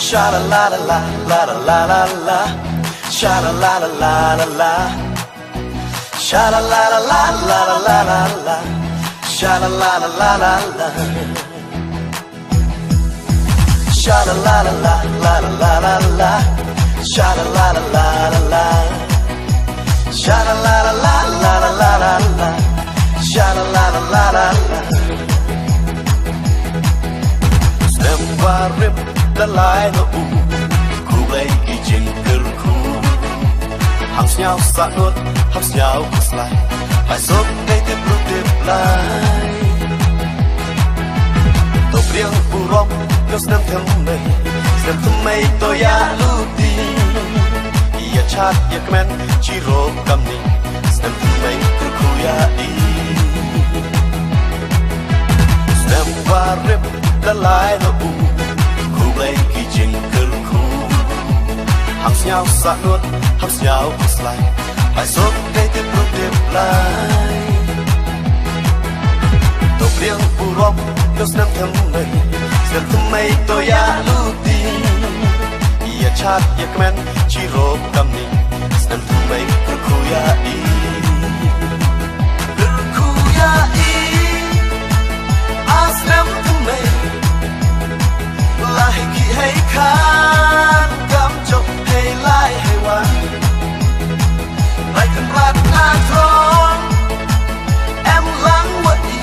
Sha la la la la la la la la. Sha la la la la la la. Sha la la la la la la la la. Sha la la la la la la. Sha la la la la la la la la. Sha la la la la la la. Sha la la la la la la la la. Sha la la la la la la. Stem qua rip la lai no u. Khu bay kỳ trình cơn khu. Hàng nhau xa nuốt hấp nhau cất lại. Phải giúp ngay tiếp lúc tiếp lại. Tổ riêng phù rong Yo snem thêm mây tôi ya lưu đi. Ya chat ya comment chỉ rô cầm ni. Snem thêm mây cứ khu ya đi. Snem qua rip la lai no u. Khu bay kỳ trình cơn khu. Hàng nhau xa nuốt hấp nhau cất lại. Phải giúp ngay tiếp lúc tiếp lại. Tổ riêng phù rong Yo snem thêm mây tôi ya lưu đi. Ya chat ya comment chỉ rô cầm ni. Snem thêm mây cứ khu ya đi. Cứ khu ya đi. Snem thêm mây là hình kỳ hay khán. Cam chọc hay lai hay hoàn. Lại cần rát na tròn. Em lắng mất đi.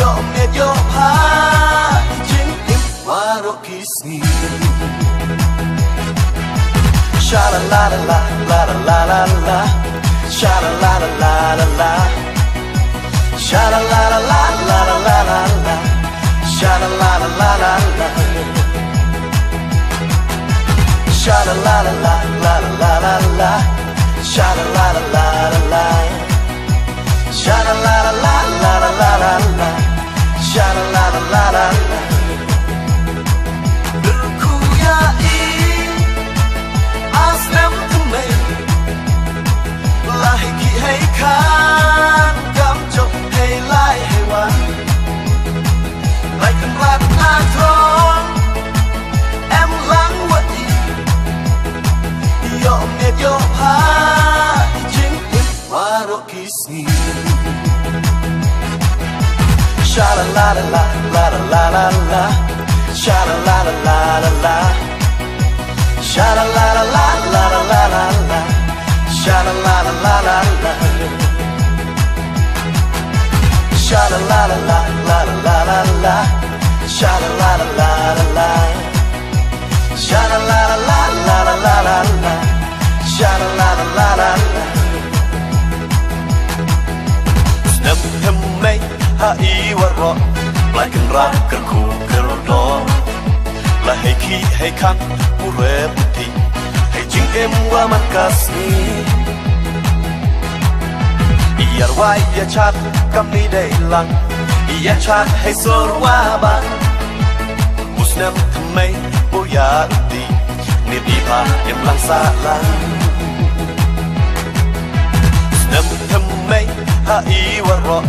Yo mệt yo pa chính im qua độ kiss me. Sha la la la la la la la la. Sha la la la la la la. Sha la la la la la la la la la. Sha la la la la la la. Sha la la la la la la la la. Sha la la la la la la. Sha la la la la la la la la. Sha la la la la la la. Cứ khu ya đi. Snem thêm mây là hình kỳ hay khán. Cam chọc hay lai hay hoàn. Lại cần rát na tròn. Em lắng mất đi. Yo mệt yo pa chính im qua độ kiss me. Sha la la la la la la la. Sha la la la la la. Sha la la la la la la la la. Sha la la la la la. Sha la la la la la la la. Sha la la la la la. Sha la la la la la la la. Sha la la la la la. Snem thêm mây ha ý wa ro. Lại cần ra cần khu cần đó. Là hay khi hay khăn u rê bút thi. Hay chính em qua mặt kasmi. Iyar wai ya chat kam ni day lang. Ya chat hay sor wa ba. Usnem thêm mây bo ya đi. Nip đi pa em lang xa lang. Snem thêm mây ha ý wa ro.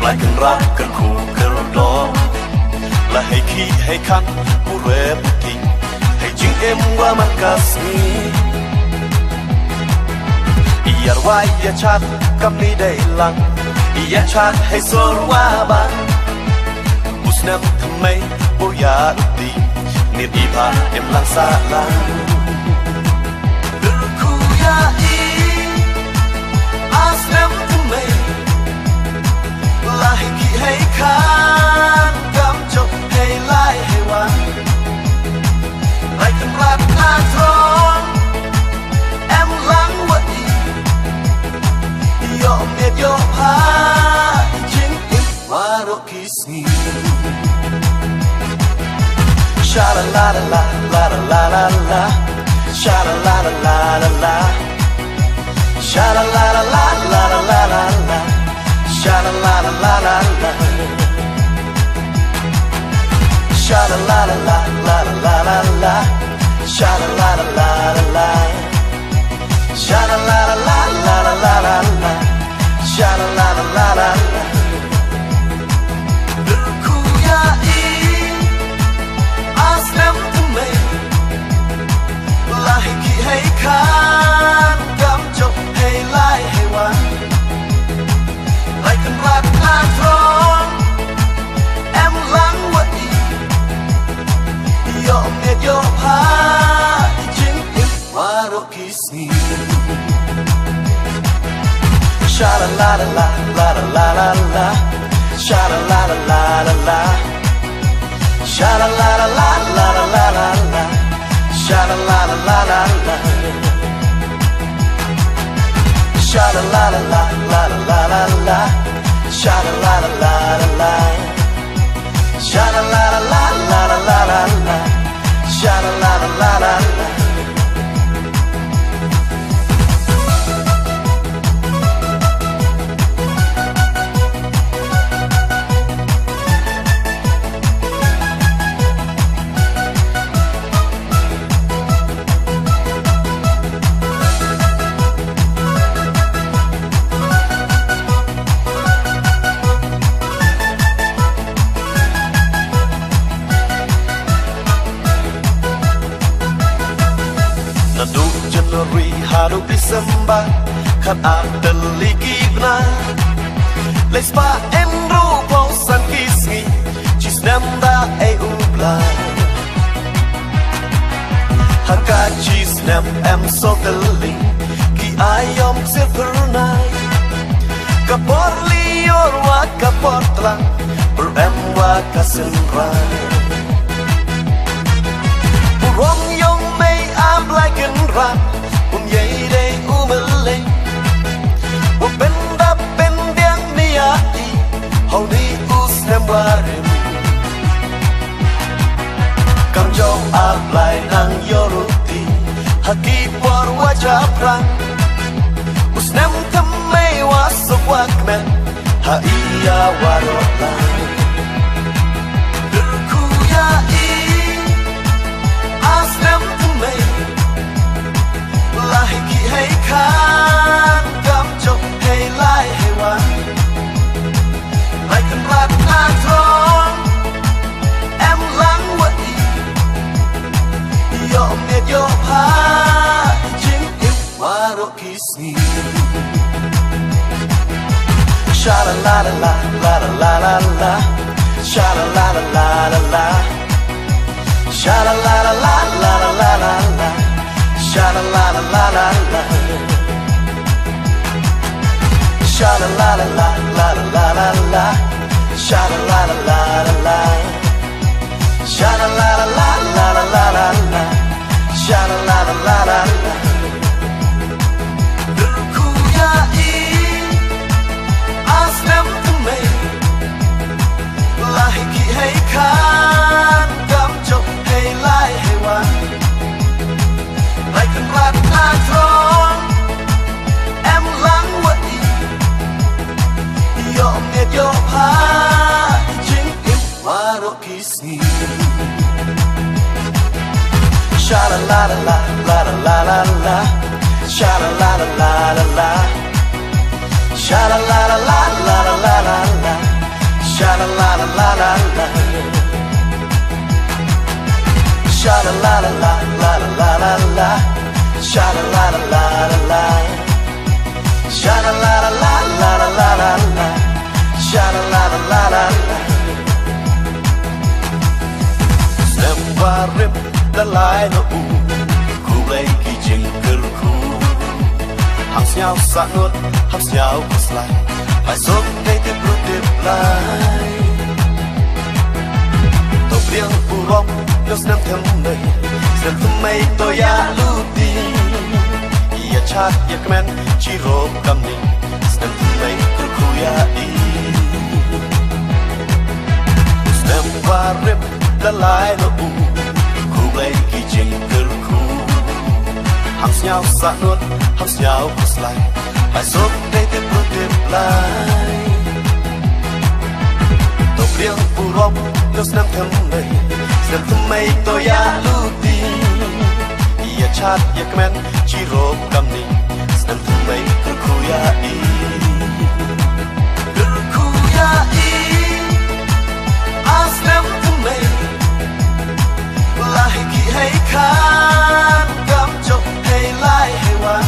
Lại cần ra cần khu cần đó. Là hay khi hay khăn u rê bút thi. Hay chính em qua mặt kasmi. Iyar wai ya chat kam ni day lang. Ya chat hay sor wa ba. Usnem thêm mây bo ya đi. Nip đi pa em lang xa lang. Cứ khu ya đi. Snem thêm mây là hình kỳ hay khán. Cam chọc hay lai hay hoàn. Lại cần rát na tròn. Em lắng mất đi. Yo mệt yo pa chính im qua độ kiss me. Sha la la la la la la la. Sha la la la la la. Sha la la la la la la la la. Sha la la la la la. Sha la la la la la la la. Sha la la la la la. Sha la la la la la la la. Sha la la la la la. Cứ khu ya đi. Snem pa jing in waro kisni sha la la la la la la la sha la la la la la sha la la la la la la la sha la la la la la sha la la la la la la la sha la la la la sha la la la la la la sha la la la la la Haru December kan ada lagi benar Les pa enro pausan kisni Cis nemda ubla Haka cis nem so teling Ki ayom sirpernai Kapor lior wa kapor telang Per wa kasenrai Burong yong may ablay kenran Yay day umalay Wa benda bendiang niyai Hau ni usnem warim Kam jau ablay nang yoruti Haki por wajah prang Usnem temay wasuk wakmen Ha iya warotlay Derkuyai Asnem temay Lai ki hay khan Gam chok hay lai hay wan Lai kan rat na trong Em lắng wat y Yo miệt yo pa Jing im waro kisni Sha la la la la la la la Sha la la la la la Sha la la la la la la la Sha la la la la la Sha la la la la la la la Sha la la la la Sha la la la la la la Sha la la la la la Derkuyai Asnem temay Lai ki hay khan Gam chok hay lai hay wan Lai kan rat na trong Em lắng wat y Yo miệt yo pa Jing im waro kisni Sha la la la la la la la Sha la la la la la Sha la la la la la la la Sha la la la la la Sha la la la la la la la Sha la la la la Sha la la la la la la Sha la la la la Snem warim dalai no u Ku blay ki jing ker ku Hang siao sa nuot Hang siao kuslai Hai sop day tip ru tip lai Tau priang urong Los nem them day Snem temay to ya luti Ya chat ya kemen Chiro kam ni Snem temay kurku ya i Snem warim dalai no u Ku blay ki jing ker ku Hang siao sa nuot Hang siao kuslai Hai sop day tip ru tip lai Tau priang urong Los nem them day Snem temay to ya luti Ya chat ya kemen Chiro kam ni Snem temay kurku ya i Kurku ya i Asnem temay Lai ki hay khan Gam chok hay lai hay wan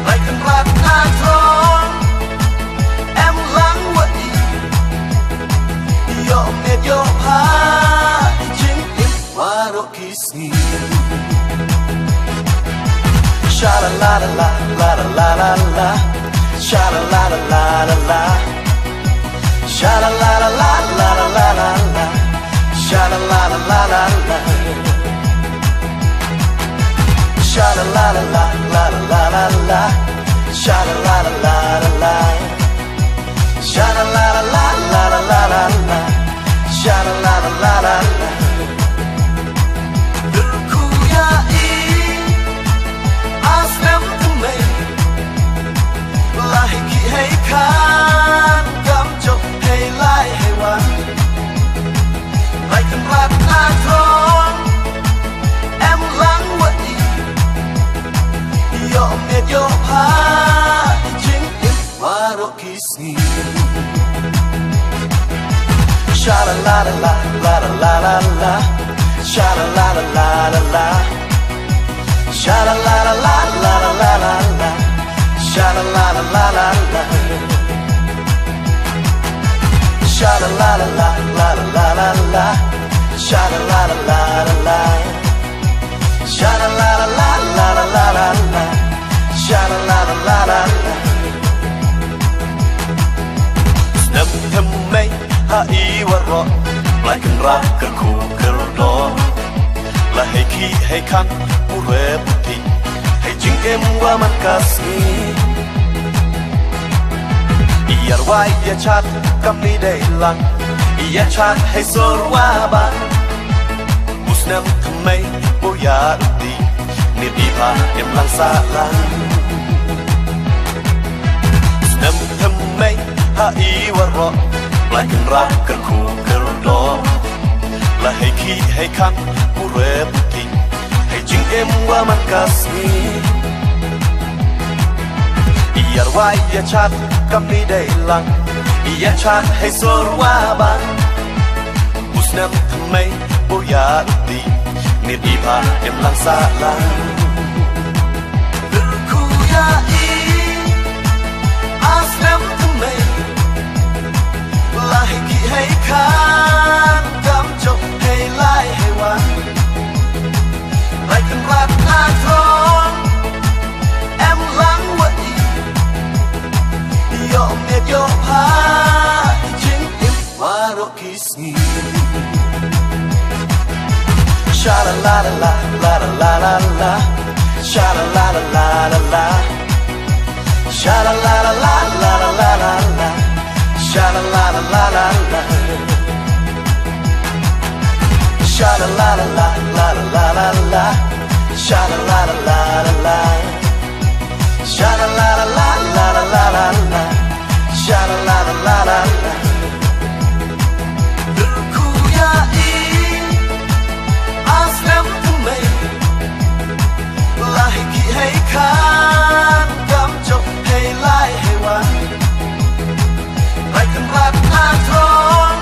Lai kan rat na trong Em lắng wat y Yo miệt yo pa Jing im wa warok kisni sha la la la la la la la la sha la la la la la la sha la la la la la la la la la sha la la la la la la sha la la la la la la la la sha la la la la la la sha la la la la la la la la la sha la la la la la la Derku ya aslam tumay lahi ki hay khan kam chok hay lai hay wan lai kan rat na thon em lang wat yo met yo pa jing in warok kisni sha la la la la la la la la sha la la la la la la sha la la la la la la la la sha la la la la la la sha la la la la la la la la sha la la la la la la sha la la la la la la la la sha la la la la la la Nam tham mai ha I warok lai kan rak kan ku kerdo la hay ki hay kan pure puti hay jing em wa man kasni iyar wa ya chat kam ni dai lang ya chat hay sor wa ban musnam thamai bo ya di ni di pa em lang sa lang musnam thamai ha I warok lai kan rak kan ku kerdo la hay ki hay kan pure puti hay jing em wa man kasni iyar wa ya chat kam ni dai lang ya chat hay sor wa ban musnam thamai bo ya di ni di pa em lang sa lang Derku ya aslam thamai lahi ki hay khan kam chok hay lai hay wan lai kan rat na thon em lang wat yo met yo pa jing im warok kisni sha la la la la la la la sha la la la la la sha la la la la la la la la sha la la la la la la sha la la la la la la la la sha la la la la la la sha la la la la la la la la sha la la la la la la Derku ya aslam tumay lahi ki hay khan kam chok hay lai hay wan lai kan rat na thon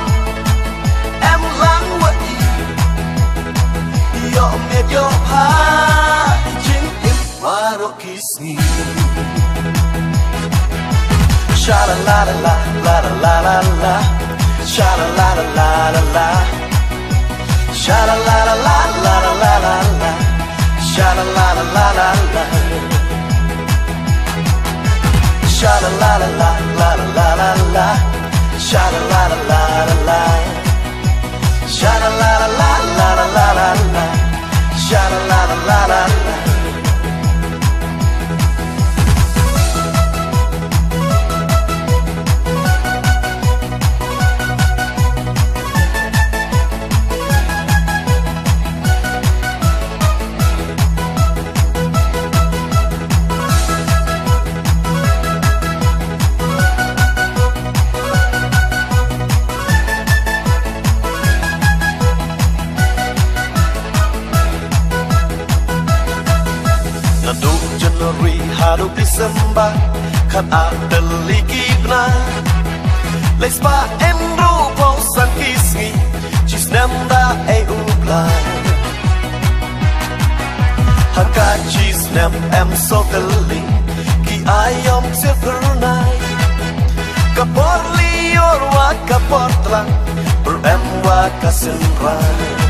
em lang wat yo met yo pa jing im warok kisni sha la la la la la la la sha la la la la la sha la la la la la la la la sha la la la la la la sha la la la la la la la la sha la la la la la la sha la la la la la la la la sha la la la la la la Hadu December kan ada ligibna Lespa enru pausan kisni Cisnamda ubla Haka cisnam em sokali Ki ayom sefernai Kapor lior wa kapor tlang Ber em wa kasenrai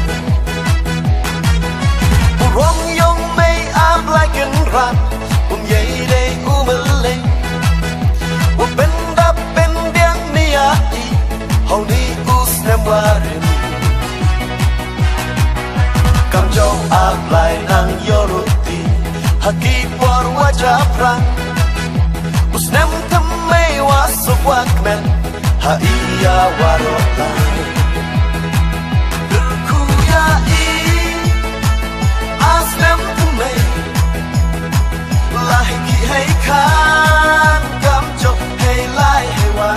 jauh ablai nang yoruti haki por wajah prang usnem thamai wasuk wakmen ha iya warota kuya i asnem thamai lahi ki hai khan kam chok hai lai hai wa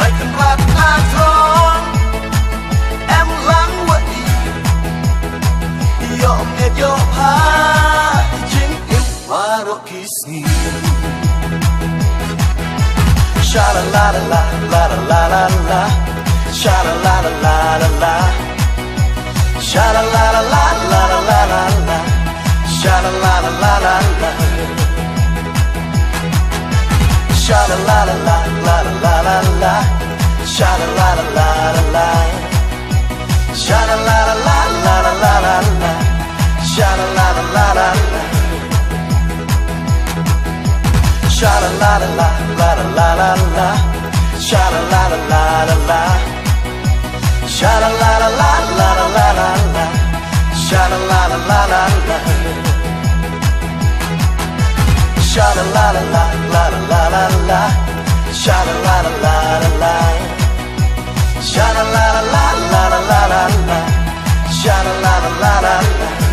ai kan rat na thong em lang wa i yo me yo ha jing im waro kisni sha la la la la la la la sha la la la la la sha la la la la la la la sha la la la la la sha la la la la la la la sha la la la la sha la la la la la la sha la la la la sha la la la la la la sha la la la la sha la la la la la sha la la la la sha la la la la la la sha la la la la sha la la la la la sha la la la la